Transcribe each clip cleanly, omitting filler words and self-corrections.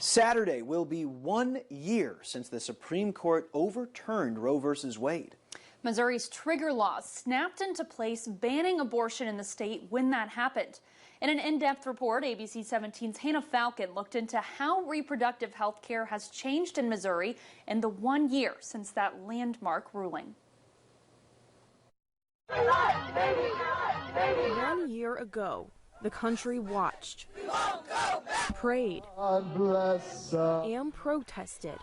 Saturday will be 1 year since the Supreme Court overturned Roe v. Wade. Missouri's trigger laws snapped into place, banning abortion in the state when that happened. In an in-depth report, ABC 17's Hannah Falcon looked into how reproductive health care has changed in Missouri in the 1 year since that landmark ruling. 1 year ago, the country watched, prayed, and protested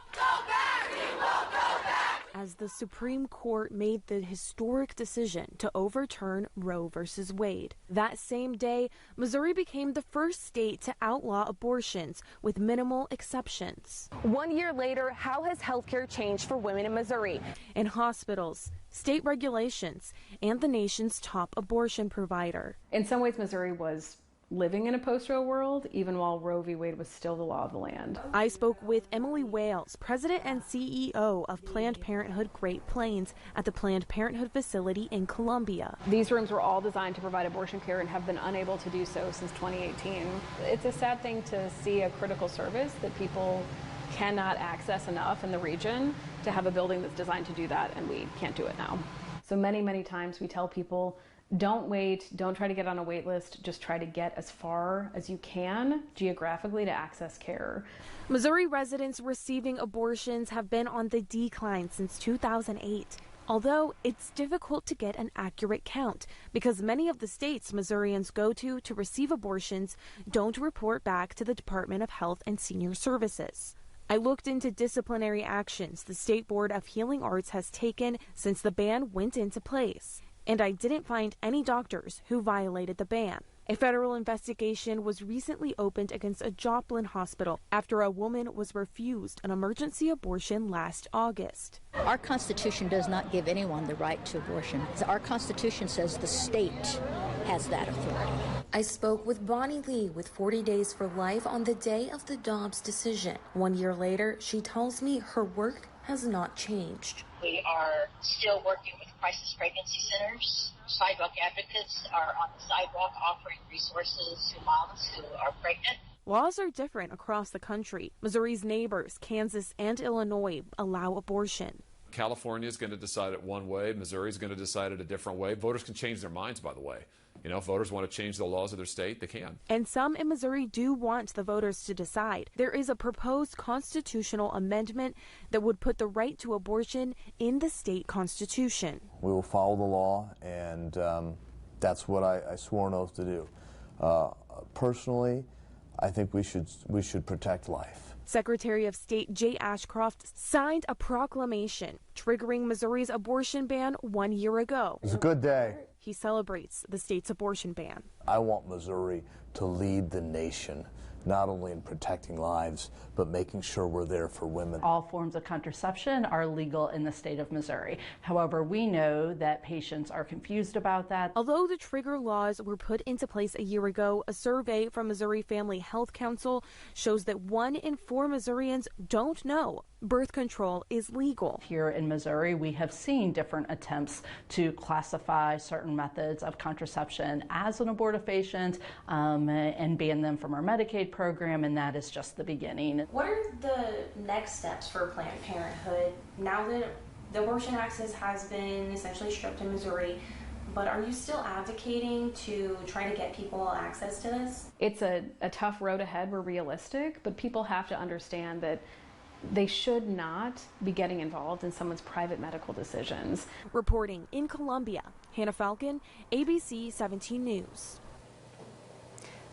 as the Supreme Court made the historic decision to overturn Roe v. Wade. That same day, Missouri became the first state to outlaw abortions with minimal exceptions. 1 year later, how has healthcare changed for women in Missouri? In hospitals, state regulations, and the nation's top abortion provider. In some ways, Missouri was living in a post-Roe world, even while Roe v. Wade was still the law of the land. I spoke with Emily Wales, president and CEO of Planned Parenthood Great Plains at the Planned Parenthood facility in Columbia. These rooms were all designed to provide abortion care and have been unable to do so since 2018. It's a sad thing to see a critical service that people cannot access enough in the region to have a building that's designed to do that, and we can't do it now. So many times we tell people, don't wait, don't try to get on a wait list, just try to get as far as you can geographically to access care. Missouri residents receiving abortions have been on the decline since 2008. Although it's difficult to get an accurate count because many of the states Missourians go to receive abortions don't report back to the Department of Health and Senior Services. I looked into disciplinary actions the State Board of Healing Arts has taken since the ban went into place, and I didn't find any doctors who violated the ban. A federal investigation was recently opened against a Joplin hospital after a woman was refused an emergency abortion last August. Our Constitution does not give anyone the right to abortion. Our Constitution says the state has that authority. I spoke with Bonnie Lee with 40 Days for Life on the day of the Dobbs decision. 1 year later, she tells me her work has not changed. We are still working with crisis pregnancy centers. Sidewalk advocates are on the sidewalk offering resources to moms who are pregnant. Laws are different across the country. Missouri's neighbors, Kansas and Illinois, allow abortion. California is going to decide it one way. Missouri is going to decide it a different way. Voters can change their minds, by the way. You know, if voters want to change the laws of their state, they can. And some in Missouri do want the voters to decide. There is a proposed constitutional amendment that would put the right to abortion in the state constitution. We will follow the law, and that's what I swore an oath to do. Personally, I think we should protect life. Secretary of State Jay Ashcroft signed a proclamation triggering Missouri's abortion ban 1 year ago. It's a good day. He celebrates the state's abortion ban. I want Missouri to lead the nation, not only in protecting lives, but making sure we're there for women. All forms of contraception are legal in the state of Missouri. However, we know that patients are confused about that. Although the trigger laws were put into place a year ago, a survey from Missouri Family Health Council shows that 1 in 4 Missourians don't know birth control is legal. Here in Missouri, we have seen different attempts to classify certain methods of contraception as an abortifacient and ban them from our Medicaid program, and that is just the beginning. What are the next steps for Planned Parenthood now that the abortion access has been essentially stripped in Missouri? But are you still advocating to try to get people access to this? It's a tough road ahead. We're realistic, but people have to understand that they should not be getting involved in someone's private medical decisions. Reporting in Columbia, Hannah Falcon, ABC 17 News.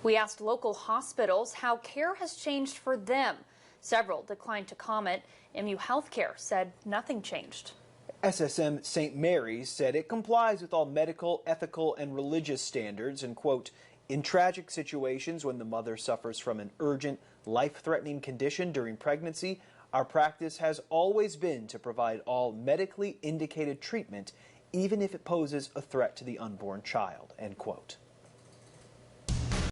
We asked local hospitals how care has changed for them. Several declined to comment. MU Healthcare said nothing changed. SSM St. Mary's said it complies with all medical, ethical, and religious standards and, quote, in tragic situations when the mother suffers from an urgent, life-threatening condition during pregnancy, our practice has always been to provide all medically indicated treatment, even if it poses a threat to the unborn child, end quote.